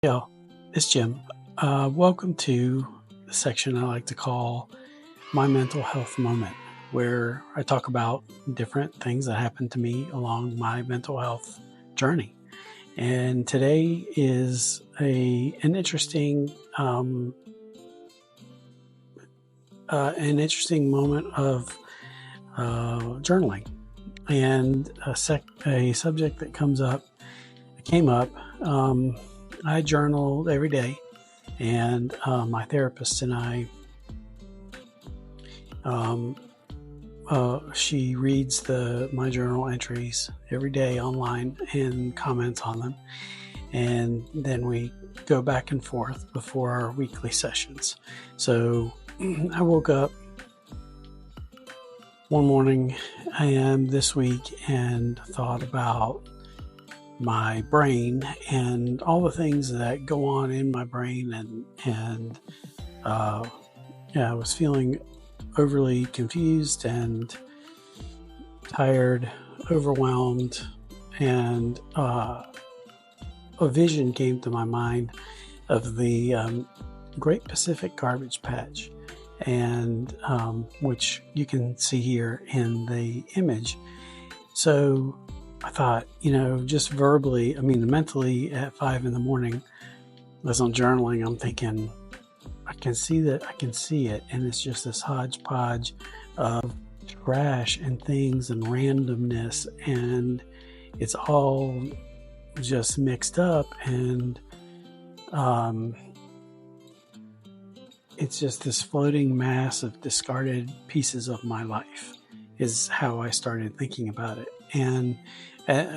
Yeah, it's Jim. Welcome to the section I like to call my mental health moment, where I talk about different things that happened to me along my mental health journey. And today is an interesting moment of journaling, and a subject that came up. I journal every day, and my therapist and I, she reads my journal entries every day online and comments on them, and then we go back and forth before our weekly sessions. So I woke up one morning this week and thought about my brain and all the things that go on in my brain, and I was feeling overly confused and tired, overwhelmed, and a vision came to my mind of the Great Pacific Garbage Patch, and which you can see here in the image. So I thought, just mentally at 5 a.m, as I'm journaling, I'm thinking, I can see it, and it's just this hodgepodge of trash and things and randomness, and it's all just mixed up, and it's just this floating mass of discarded pieces of my life, is how I started thinking about it. And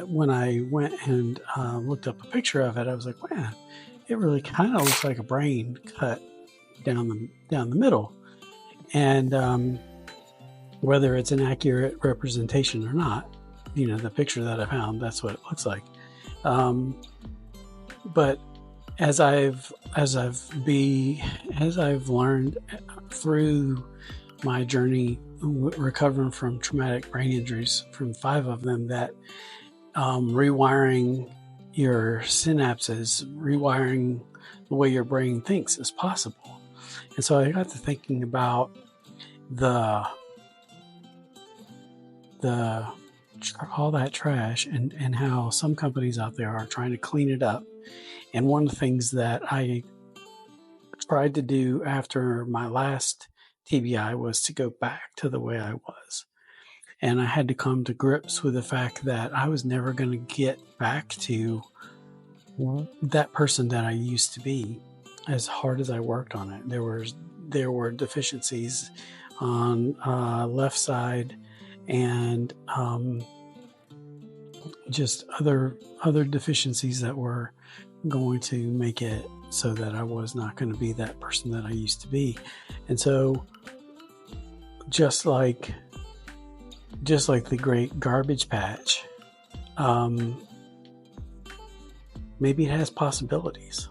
when I went and looked up a picture of it, I was like, man, it really kind of looks like a brain cut down the middle. And whether it's an accurate representation or not, the picture that I found, that's what it looks like. But as I've learned through my journey recovering from traumatic brain injuries, from 5 of them, that rewiring your synapses, rewiring the way your brain thinks is possible. And so I got to thinking about all that trash, and how some companies out there are trying to clean it up. And one of the things that I tried to do after my last TBI was to go back to the way I was. And I had to come to grips with the fact that I was never going to get back to that person that I used to be, as hard as I worked on it. There were deficiencies on left side, and just other deficiencies that were going to make it so that I was not going to be that person that I used to be. And so just like the Great Garbage Patch, maybe it has possibilities.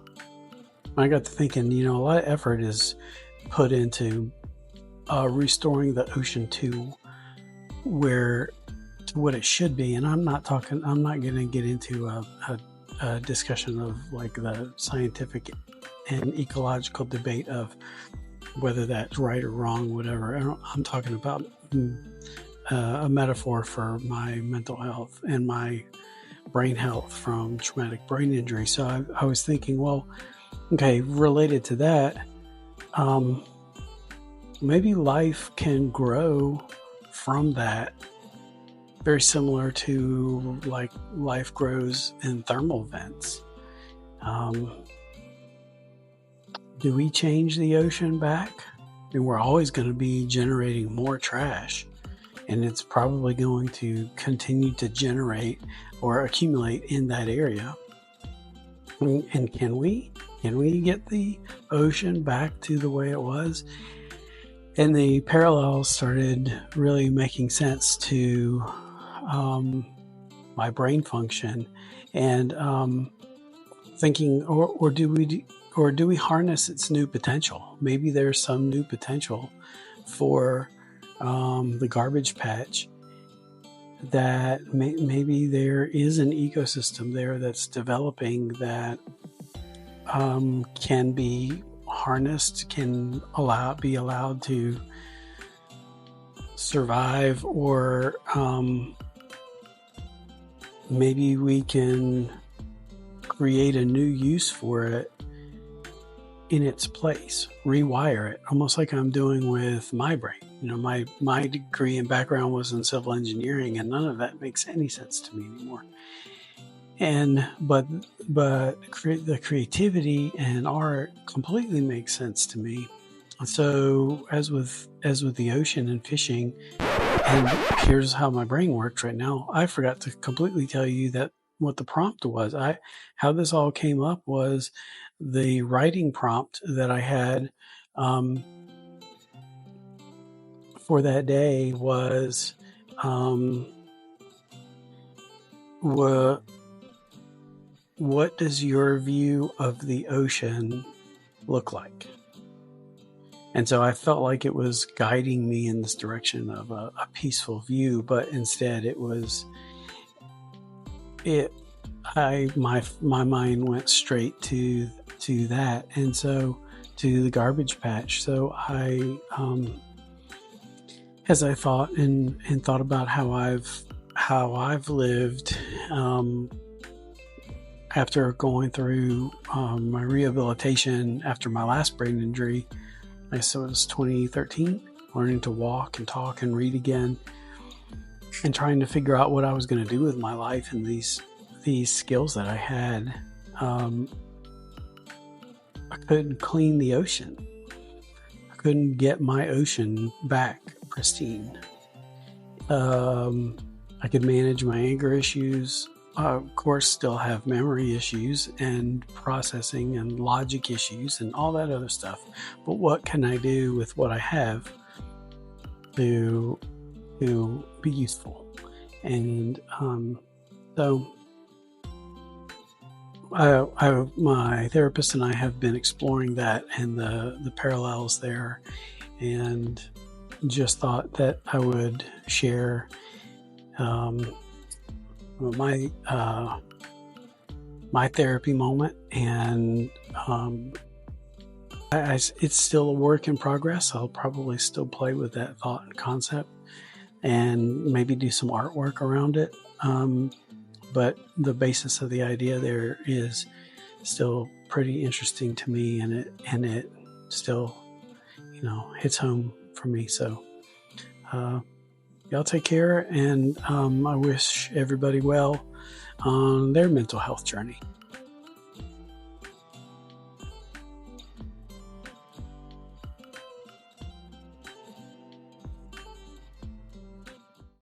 I got to thinking, a lot of effort is put into restoring the ocean to what it should be. And I'm not going to get into a discussion of like the scientific and ecological debate of whether that's right or wrong, whatever. I'm talking about a metaphor for my mental health and my brain health from traumatic brain injury. So I was thinking, well, okay, related to that, maybe life can grow from that, very similar to like life grows in thermal vents. Do we change the ocean back? And we're always going to be generating more trash, and it's probably going to continue to generate or accumulate in that area. And can we get the ocean back to the way it was? And the parallels started really making sense to my brain function, and thinking, or do we harness its new potential? Maybe there's some new potential for the garbage patch, that maybe there is an ecosystem there that's developing that can be harnessed, can be allowed to survive, or maybe we can create a new use for it in its place, rewire it, almost like I'm doing with my brain. My degree and background was in civil engineering, and none of that makes any sense to me anymore. But the creativity and art completely makes sense to me. So as with the ocean and fishing, and here's how my brain works right now. I forgot to completely tell you that what the prompt was. How this all came up was the writing prompt that I had for that day was what does your view of the ocean look like? And so I felt like it was guiding me in this direction of a peaceful view, but instead my mind went straight to that, and so to the garbage patch. So as I thought about how I've lived after going through my rehabilitation after my last brain injury. I guess it was 2013, learning to walk and talk and read again, and trying to figure out what I was going to do with my life and these skills that I had. I couldn't clean the ocean. I couldn't get my ocean back pristine. I could manage my anger issues. Of course, still have memory issues and processing and logic issues and all that other stuff. But what can I do with what I have to be useful? And so my therapist and I have been exploring that and the parallels there, and just thought that I would share my therapy moment, and it's still a work in progress. I'll probably still play with that thought and concept, and maybe do some artwork around it. But the basis of the idea there is still pretty interesting to me, and it still, hits home for me. So, y'all take care, and I wish everybody well on their mental health journey.